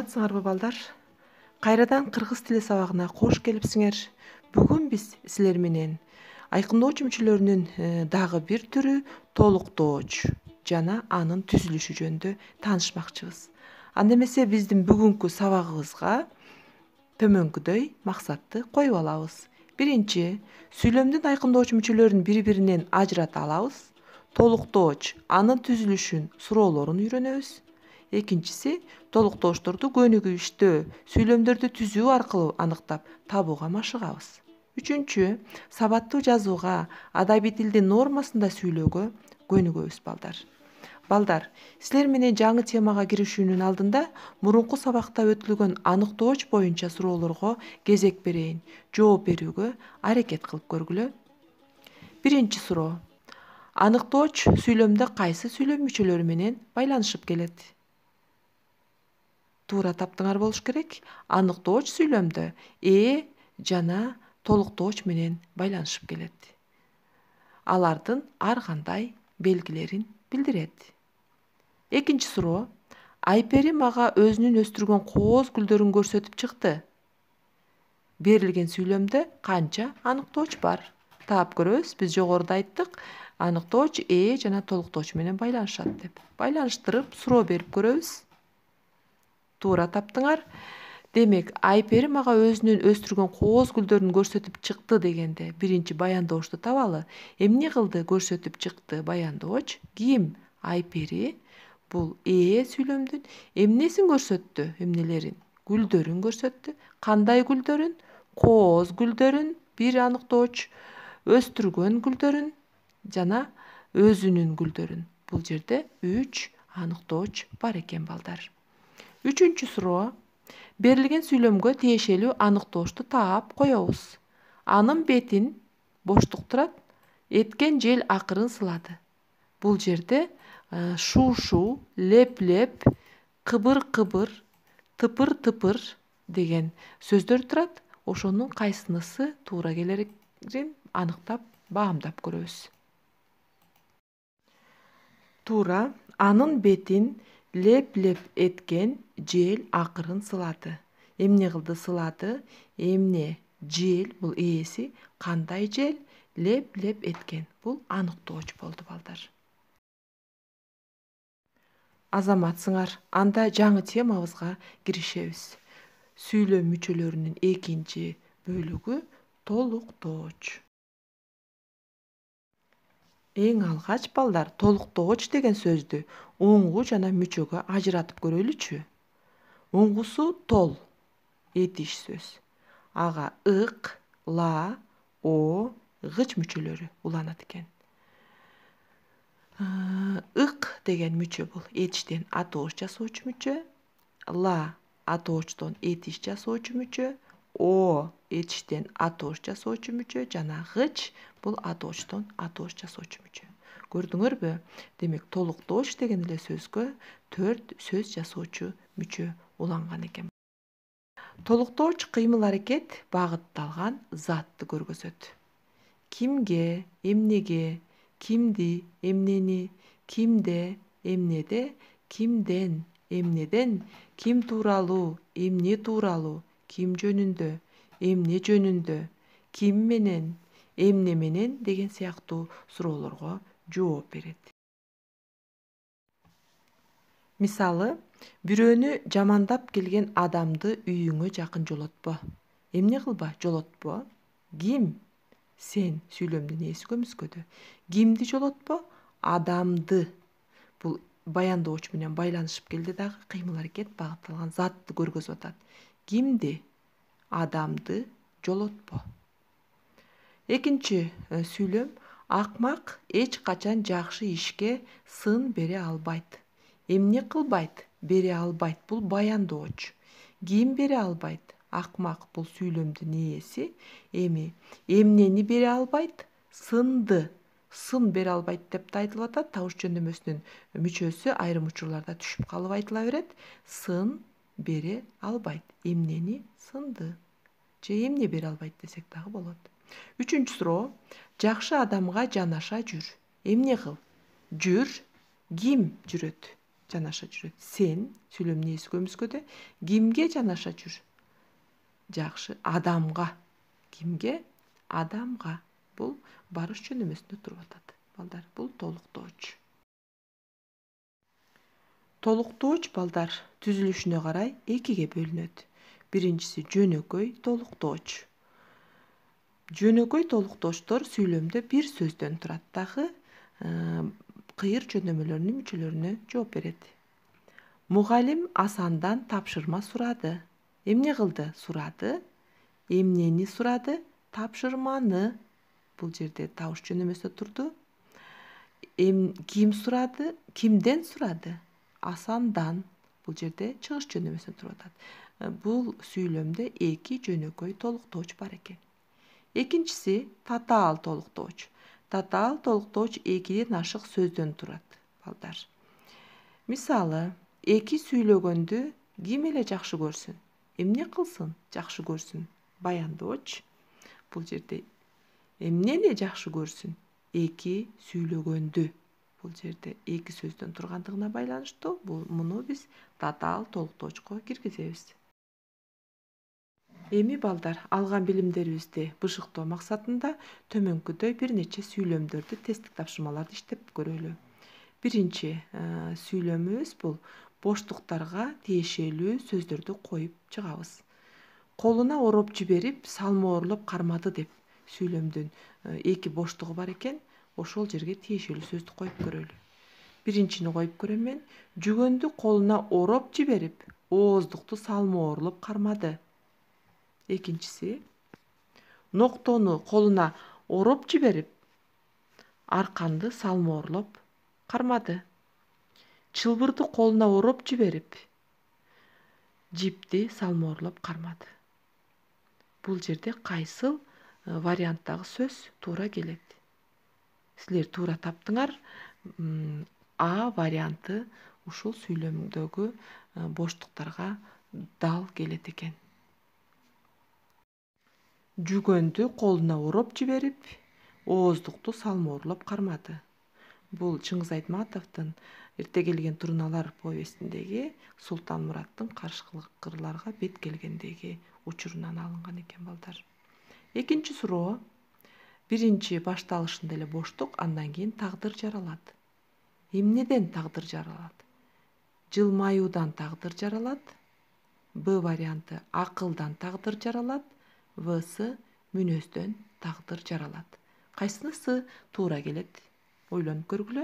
Саламатсыңарбы балдар? Кайрадан кыргыз тили сабагына кош келипсиңер. Бүгүн биз силер менен айкындоочу мүчөлөрүнүн дагы бир түрү толуктооч жана анын түзүлүшү жөнүндө таанышмакчыбыз. Анда эмесе биздин бүгүнкү сабагыбызга төмөнкүдөй максатты коюп алабыз. Биринчи, сүйлөмдүн айкындоочу мүчөлөрүн бири-биринен ажырата алабыз. Толуктооч, анын түзүлүшүн, суроолорун үйрөнөбүз. Экинчиси, толуктоочторду көнүгүштөө, сүйлөмдөрдү түзүү аркылуу аныктап табууга машыгабыз. Үчүнчү, сабаттуу жазууга, адабий тилдин нормасында сүйлөөгө көнүгөбүз балдар. Балдар, силер менен жаңы темага киришүүнүн алдында мурунку сабакта өтүлгөн аныктооч боюнча суроолорго кезек берейин, жооп берүүгө аракет кылып көргүлө. Биринчи суроо. Аныктооч сүйлөмдө кайсы сүйлөм мүчөлөрү менен байланышып келет? Туура таптыңар болуш керек. Аныктооч сүйлөмдө жана толуктооч менен байланышып келет. Алардын ар кандай белгилерин билдирет. Экинчи суроо. Айпери мага өзүнүн өстүргөн кооз гүлдөрүн көрсөтүп чыкты. Берилген сүйлөмдө канча аныктооч бар? Таап көрөбүз. Биз жогоруда айттык, аныктооч жана толуктооч менен байланышат деп. Байланыштырып суроо берип көрөбүз. Туура таптыңар. Демек, Айпери мага өзүнүн өстүргөн кооз гүлдөрүн көрсөтүп чыкты дегенде биринчи баяндоочту табалы. Эмне кылды көрсөтүп чыкты баяндооч? Ким? Айпери. Бул сүйлөмдүн эмнесин көрсөттү? Эмнелерин? Гүлдөрүн көрсөттү. Кандай гүлдөрүн? Кооз гүлдөрүн, бир аныктооч, өстүргөн гүлдөрүн жана өзүнүн гүлдөрүн. Бул жерде 3 аныктооч бар экен балдар. Үчүнчү суроо. Берилген сүйлөмгө тиешелүү аныктоочту таап коебуз. Анын бетин боштук турат. Эткен жел акырын сылады. Бул жерде шу-шу, леп-леп, кыбыр-кыбыр, тыпыр-тыпыр деген сөздөр турат. Ошонун кайсынысы туура келерин аныктап, баамдап көрөбүз. Туура. Анын бетин леп-леп эткен жел акырын сылады. Эмне кылды сылады? Эмне? Жел, бул ээси. Кандай жел? Леп-леп эткен. Бул аныктооч болду балдар. Азаматсыңар. Анда жаңы темабызга киришебиз. Сүйлөм мүчөлөрүнүн экинчи бөлүгү толуктооч. Эң алгач балдар, толуктооч деген сөздү уңгу жана мүчөгө ажыратып көрөлүчү. Уңгусу тол, этиш сөз. Ага ык, ла, о, гыч мүчөлөрү уланат экен. Ык деген мүчө бул этиштен атооч жасоочу мүчө. Ла атоочтон этиш жасоочу мүчө. О этиштен атооч жасоочу мүчө жана гыч бул атоочтон атооч жасоочу мүчө. Көрдүңөрбү? Демек, толуктооч деген эле сөзгө 4 сөз жасоочу мүчө уланган экен. Толуктооч кыймыл-аракет багытталган затты көргөзөт. Кимге, эмнеге, кимди, эмнени, кимде, эмнеде, кимден, эмнеден, ким тууралуу, эмне тууралуу, ким жөнүндө, эмне жөнүндө, ким менен, эмне менен деген сыяктуу суроолорго жооп берет. Мисалы, бирөөнү жамандап келген адамды үйүңө жакын жолотпо. Эмне кылба? Жолотпо. Ким? Сен сүйлөмдүн ээси көмүскөдө. Кимди жолотпо? Адамды. Бул баяндооч менен байланышып келди дагы, кыймыл-аракет багытталган затты көргөзүп атат. Кимди? Адамды жолотпо. Экинчи сүйлөм. Акмак эч качан жакшы ишке сын бере албайт. Эмне кылбайт? Бере албайт. Бул баяндооч. Ким бере албайт? Акмак бул сүйлөмдүн ээси. Эмнени бере албайт? Сынды. Сын бере албайт деп да айтылып атат. Табыш жөндөмөсүнүн мүчөсү айрым учурларда түшүп калып айтыла берет. Сын бере албайт. Эмнени? Сынды. Же эмне бере албайт десек дагы болот. Үчүнчү суроо. Жакшы адамга жанаша жүр. Эмне кыл? Жүр. Ким жүрөт? жанаша жүрөт. Сен сүйлөмдүн ээси көмүскөдө кимге жанаша жүр? Жакшы, адамга. Кимге? Адамга. Бул барыш жөнөмөсүндө туруп атат. Балдар, бул толуктооч. Толуктооч балдар түзүлүшүнө карай экиге бөлүнөт. Биринчиси жөнөкөй толуктооч. Жөнөкөй толуктоочтор сүйлөмдө бир сөздөн турат дагы кыйыр жөнөмөлөрүнүн мүчөлөрүнө жооп берет. Мугалим Асандан тапшырма сурады. Эмне кылды? Сурады. Эмнени сурады? Тапшырманы. Бул жерде табыш жөнөмөсү турду. Ким сурады? Кимден сурады? Асандан. Бул жерде чыгыш жөнөмөсү туруп атат. Бул сүйлөмдө эки жөнөкөй толуктооч бар экен. Экинчиси татаал толуктооч. Татаал толуктооч экиден ашык сөздөн турат, балдар. Мисалы, эки сүйлөгөндү ким эле жакшы көрсүн? Эмне кылсын жакшы көрсүн? Баяндооч. Бул жерде эмнени жакшы көрсүн? Эки сүйлөгөндү. Бул жерде эки сөздөн тургандыгына байланыштуу. Муну биз татаал толуктоочко киргизебиз. Эми балдар, алган билимдерибизди бышыктоо максатында төмөнкүдөй бир нече сүйлөмдөрдү тесттик тапшырмаларды иштеп көрөлү. Биринчи сүйлөмүбүз бул боштуктарга тиешелүү сөздөрдү коюп чыгабыз. Колуна ороп жиберип, салмоорлоп кармады деп сүйлөмдүн эки боштугу бар экен. Ошол жерге тиешелүү сөздү коюп көрөлү. Биринчини коюп көрөм мен. Жүгөндү колуна ороп жиберип, ооздукту салмоорлоп кармады. Экинчиси, ноктону колуна ороп жиберип, арканды салмоорлоп кармады. Чылбырды колуна ороп жиберип, жипти салмоорлоп кармады. Бул жерде кайсыл варианттагы сөз туура келет? Силер туура таптыңар. А варианты ушул сүйлөмдөгү боштуктарга дал келет экен. Жүгөндү колуна ороп жиберип, ооздукту салмоорлоп кармады. Бул Чыңгыз Айтматовдун «Эрте келген турналар» повестиндеги Султан Мураттын карышкырларга бет келгендеги учурунан алынган экен, балдар. Экинчи суроо. Биринчи башталышында эле боштук, андан кийин тагдыр жаралат. Эмнеден тагдыр жаралат? Жылмаюудан тагдыр жаралат. Б варианты акылдан тагдыр жаралат. Всы мүнөздөн тагдыр жаралат. Кайсынысы туура келет? Ойлонуп көргүлө.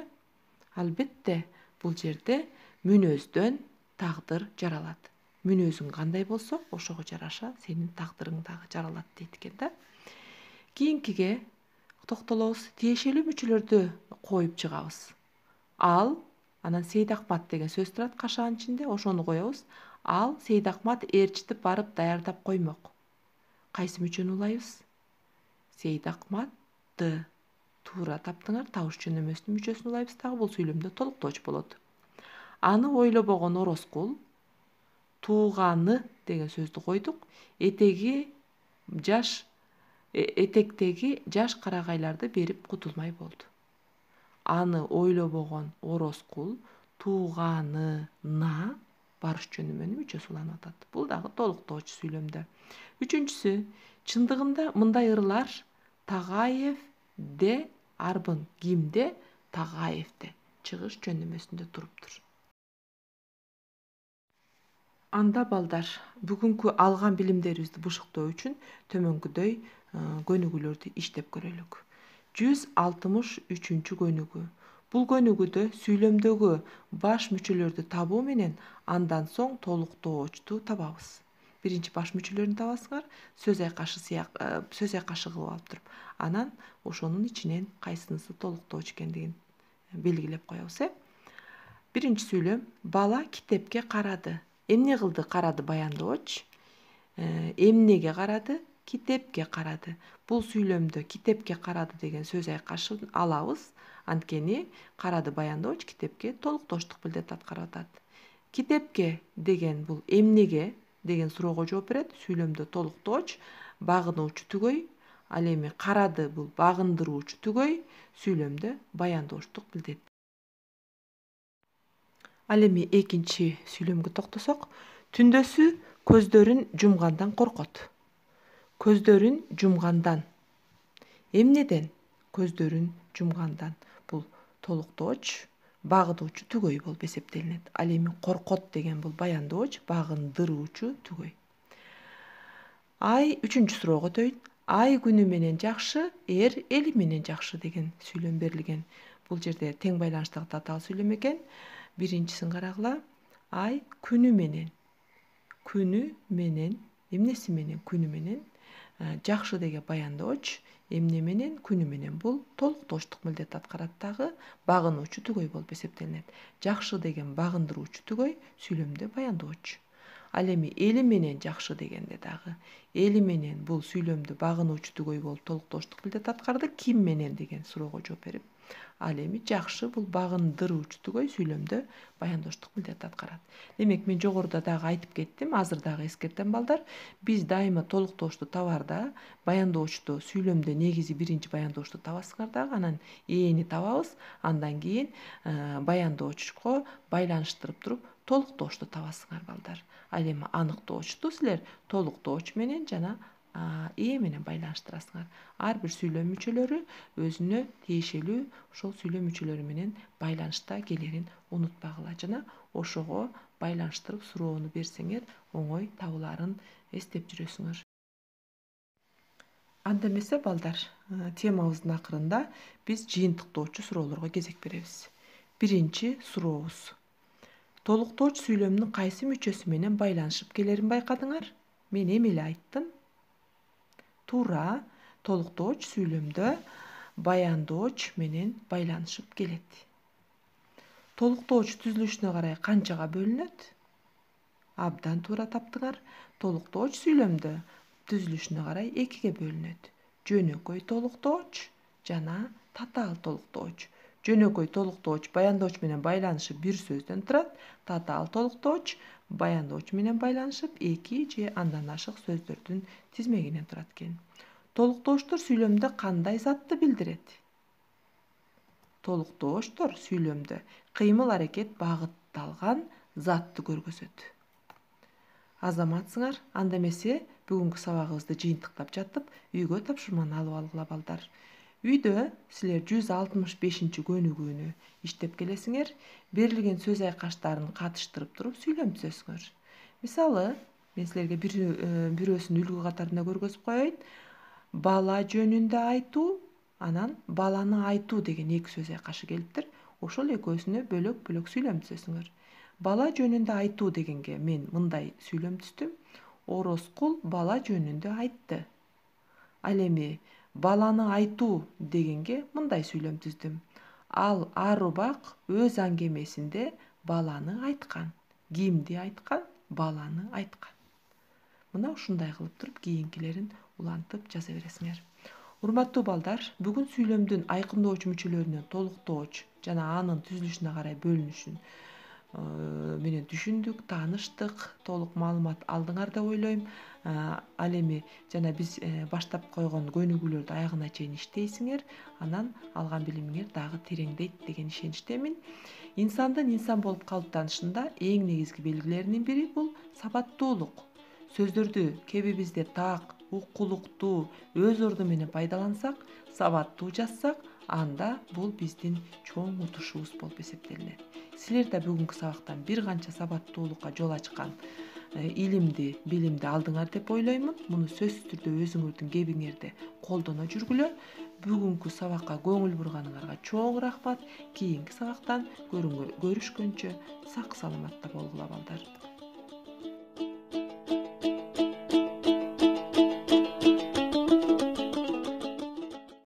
Албетте, бул жерде мүнөздөн тагдыр жаралат. Мүнөзүң кандай болсо, ошого жараша сенин тагдырың дагы жаралат дейт экен да. Кийинкиге токтолобуз. Тиешелүү мүчөлөрдү коюп чыгабыз. Ал, анан Сейдакмат деген сөз турат кашаанын ичинде, ошону коебуз. Ал Сейдакмат ээрчитип барып даярдап коймок. Кайсы мүчөнү улайбыз? Сейдакматты. Туура таптыңар. Табыш жөнөмөсүнүн мүчөсүн улайбыз дагы. Бул сүйлөмдө толуктооч болот. Аны ойлобогон Ороскул тууганы деген сөздү койдук. Этектеги жаш карагайларды берип кутулмай болду. Аны ойлобогон Ороскул тууганына барыш жөнөмөнүн мүчөсү уланып атат. Бул дагы толуктооч сүйлөмдө. Үчүнчүсү, чындыгында мындай ырлар Тагаевде арбын. Кимде? Тагаевде. Чыгыш жөнөмөсүндө туруптур. Анда балдар, бүгүнкү алган билимдерибизди бышыктоо үчүн төмөнкүдөй көнүгүүлөрдү иштеп көрөлүк. 163 көнүгүү. Бул көнүгүүдө сүйлөмдөгү баш мүчөлөрдү табуу менен андан соң толуктоочту табабыз. Биринчи баш мүчөлөрүн табасыңар, сөз айкашы кылып алып туруп, анан ошонун ичинен кайсынысы толуктооч экендигин белгилеп коебуз. Биринчи сүйлөм. Бала китепке карады. Эмне кылды? Карады баяндооч. Эмнеге карады? Китепке карады. Бул сүйлөмдө китепке карады деген сөз айкашын алабыз. Анткени карады баяндооч китепке толуктоочтук билдет аткарып атат. Китепке деген бул эмнеге деген суроого жооп берет. Сүйлөмдө толуктооч, багынуучу түгөй. Ал эми карады бул багындыруучу түгөй. Сүйлөмдө баяндоочтук билдет. Ал эми экинчи сүйлөмгө токтосок, түндөсү көздөрүн жумгандан коркот. Көздөрүн жумгандан. Эмнеден? Көздөрүн жумгандан. Бул толуктооч, багытуучу түгөй болуп эсептелинет. Ал эми коркот деген бул баяндооч, багындыруучу түгөй. Ай, үчүнчү суроого өтөйүн. Ай күнү менен жакшы, эли менен жакшы деген сүйлөм берилген. Бул жерде тең байланыштагы татаал сүйлөм экен. Биринчисин карагыла. Ай күнү менен. Күнү менен, эмнеси менен? Күнү менен. Жакшы деген баяндооч, эмне менен? Күнү менен. Бул толуктоочтук милдет аткарат дагы, багынуучу түгөй болуп эсептелинет. Жакшы деген багындыруучу түгөй, сүйлөмдө баяндоочу. Ал эми эли менен жакшы дегенде дагы, эли менен бул сүйлөмдө багынуучу түгөй болуп толуктоочтук милдет аткарды. Ким менен деген суроого жооп берип, ал эми жакшы бул багындыруучу түгөй сүйлөмдө баяндоочтук милдет аткарат. Демек, мен жогоруда дагы айтып кеттим, азыр дагы эскертем балдар. Биз дайыма толуктоочту табарда, баяндоочту сүйлөмдө негизи биринчи баяндоочту табасыңар дагы, анан эни табабыз, андан кийин баяндоочко байланыштырып туруп толуктоочту табасыңар балдар. Ал эми аныктоочту силер толуктооч менен жана менен байланыштырасыңар. Ар бир сүйлөм мүчөлөрү өзүнө тиешелүү ошол сүйлөм мүчөлөрү менен байланышта келерин унутпагыла, жана ошого байланыштырып суроону берсеңер, оңой табыларын эстеп жүрөсүңөр. Анда эмесе балдар, темабыздын акырында биз жыйынтыктоочу суроолорго кезек беребиз. Биринчи сурообуз. Толуктооч сүйлөмдүн кайсы мүчөсү менен байланышып келерин байкадыңар? Мен эми эле айттым. Туура, толуктооч сүйлөмдө баяндооч менен байланышып келет. Толуктооч түзүлүшүнө карай канчага бөлүнөт? Абдан туура таптыңар. Толуктооч сүйлөмдө түзүлүшүнө карай экиге бөлүнөт. Жөнөкөй толуктооч жана татаал толуктооч. Жөнөкөй толуктооч баяндооч менен байланышып бир сөздөн турат. Татаал толуктооч баяндооч менен байланышып эки же андан ашык сөздөрдүн тизмегинен турат экен. Толуктоочтор сүйлөмдө кандай затты билдирет? Толуктоочтор сүйлөмдө кыймыл-аракет багытталган затты көргөзөт. Азаматсыңар, анда эмесе бүгүнкү сабагыбызды жыйынтыктап жатып, үйгө тапшырманы алып алгыла балдар. Үйдө силер 165-көнүгүүнү иштеп келесиңер, берилген сөз айкаштарын катыштырып туруп сүйлөм түзөсүңөр. Мисалы, мен силерге бирөөсүн үлгү катарында көргөзүп коеюн. Бала жөнүндө айтуу, анан баланы айтуу деген эки сөз айкашы келиптир. Ошол экөөсүнө бөлөк-бөлөк сүйлөм түзөсүңөр. Бала жөнүндө айтуу дегенге мен мындай сүйлөм түздүм. Ороскул бала жөнүндө айтты. Ал эми баланы айтуу дегенге мындай сүйлөм түздүм. Ал арыбак өз аңгемесинде баланы айткан. Кимди айткан? Баланы айткан. Мына ушундай кылып туруп кийинкилерин улантып жаза бересиңер. Урматтуу балдар, бүгүн сүйлөмдүн айкындоочу мүчөлөрүнөн толуктооч жана анын түзүлүшүнө карай бөлүнүшүн менен түшүндүк, тааныштык, толук маалымат алдыңар деп ойлойм. Ал эми жана биз баштап койгон көнүгүүлөрдү аягына чейин иштейсиңер, анан алган билимиңер дагы тереңдейт деген ишеничтемин. Инсандын инсан болуп калыптанышында эң негизги белгилеринин бири бул сабаттуулук. Сөздөрдү кебибизде так, укулуктуу, өз орду менен пайдалансак, сабаттуу жазсак, анда бул биздин чоң утушубуз болуп эсептелинет. Силер да бүгүнкү сабактан бир канча сабаттуулукка жол ачкан илимди, билимди алдыңар деп ойлоймун. Муну сөзсүз түрдө өзүңөрдүн кебиңерде колдоно жүргүлө. Бүгүнкү сабакка көңүл бурганыңарга чоң рахмат. Кийинки сабактан көрүшкөнчө сак саламатта болгула балдар.